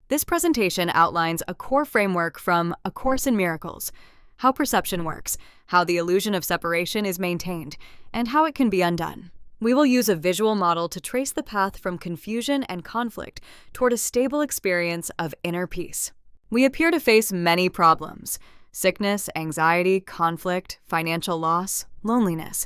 This presentation outlines a core framework from A Course in Miracles, how perception works, how the illusion of separation is maintained, and how it can be undone. We will use a visual model to trace the path from confusion and conflict toward a stable experience of inner peace. We appear to face many problems: sickness, anxiety, conflict, financial loss, loneliness.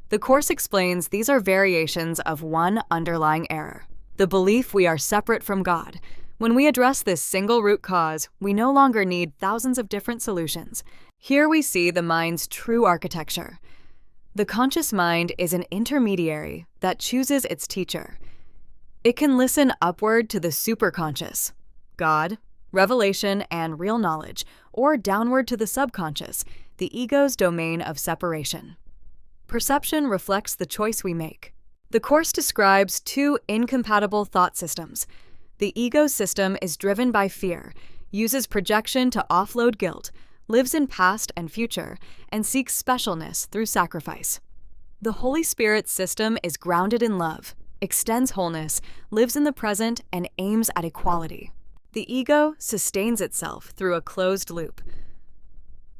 The Course explains these are variations of one underlying error: the belief we are separate from God. When we address this single root cause, we no longer need thousands of different solutions. Here we see the mind's true architecture. The conscious mind is an intermediary that chooses its teacher. It can listen upward to the superconscious, God, revelation, and real knowledge, or downward to the subconscious, the ego's domain of separation. Perception reflects the choice we make. The Course describes two incompatible thought systems. The ego system is driven by fear, uses projection to offload guilt, lives in past and future, and seeks specialness through sacrifice. The Holy Spirit system is grounded in love, extends wholeness, lives in the present, and aims at equality. The ego sustains itself through a closed loop.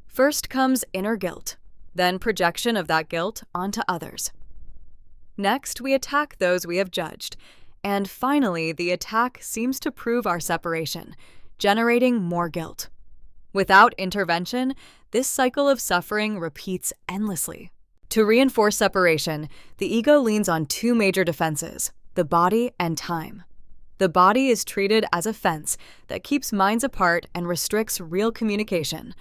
First comes inner guilt, then projection of that guilt onto others. Next, we attack those we have judged, and finally, the attack seems to prove our separation, generating more guilt. Without intervention, this cycle of suffering repeats endlessly. To reinforce separation, the ego leans on two major defenses: the body and time. The body is treated as a fence that keeps minds apart and restricts real communication.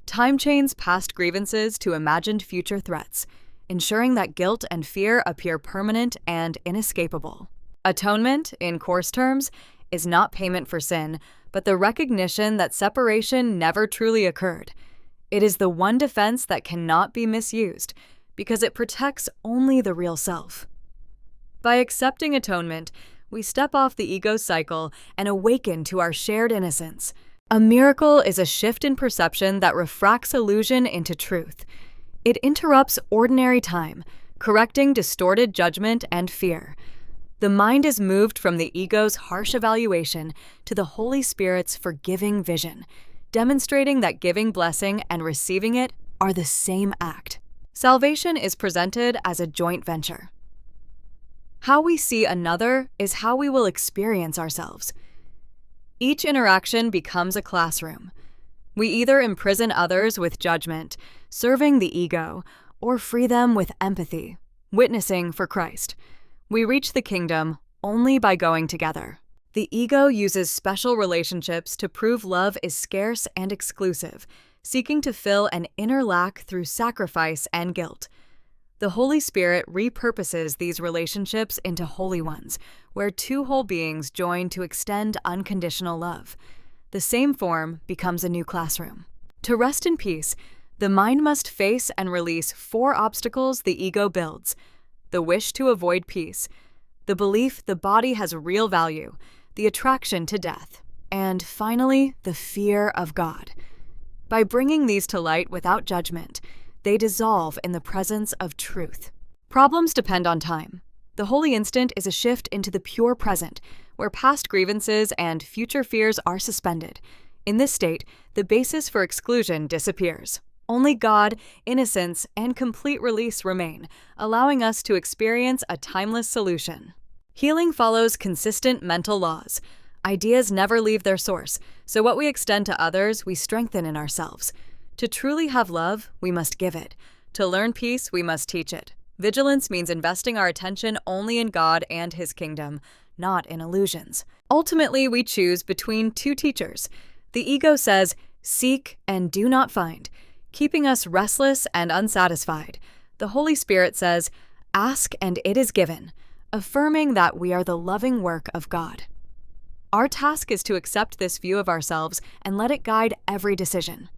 Time chains past grievances to imagined future threats, ensuring that guilt and fear appear permanent and inescapable. Atonement, in Course terms, is not payment for sin, but the recognition that separation never truly occurred. It is the one defense that cannot be misused, because it protects only the real self. By accepting atonement, we step off the ego cycle and awaken to our shared innocence. A miracle is a shift in perception that refracts illusion into truth. It interrupts ordinary time, correcting distorted judgment and fear. The mind is moved from the ego's harsh evaluation to the Holy Spirit's forgiving vision, demonstrating that giving blessing and receiving it are the same act. Salvation is presented as a joint venture. How we see another is how we will experience ourselves. Each interaction becomes a classroom. We either imprison others with judgment, serving the ego, or free them with empathy, witnessing for Christ. We reach the kingdom only by going together. The ego uses special relationships to prove love is scarce and exclusive, seeking to fill an inner lack through sacrifice and guilt. The Holy Spirit repurposes these relationships into holy ones, where two whole beings join to extend unconditional love. The same form becomes a new classroom. To rest in peace, the mind must face and release 4 obstacles the ego builds: the wish to avoid peace, the belief the body has real value, the attraction to death, and finally, the fear of God. By bringing these to light without judgment, they dissolve in the presence of truth. Problems depend on time. The holy instant is a shift into the pure present, where past grievances and future fears are suspended. In this state, the basis for exclusion disappears. Only God, innocence, and complete release remain, allowing us to experience a timeless solution. Healing follows consistent mental laws. Ideas never leave their source, so what we extend to others, we strengthen in ourselves. To truly have love, we must give it. To learn peace, we must teach it. Vigilance means investing our attention only in God and His kingdom, not in illusions. Ultimately, we choose between 2 teachers. The ego says, "Seek and do not find," keeping us restless and unsatisfied. The Holy Spirit says, "Ask and it is given," affirming that we are the loving work of God. Our task is to accept this view of ourselves and let it guide every decision.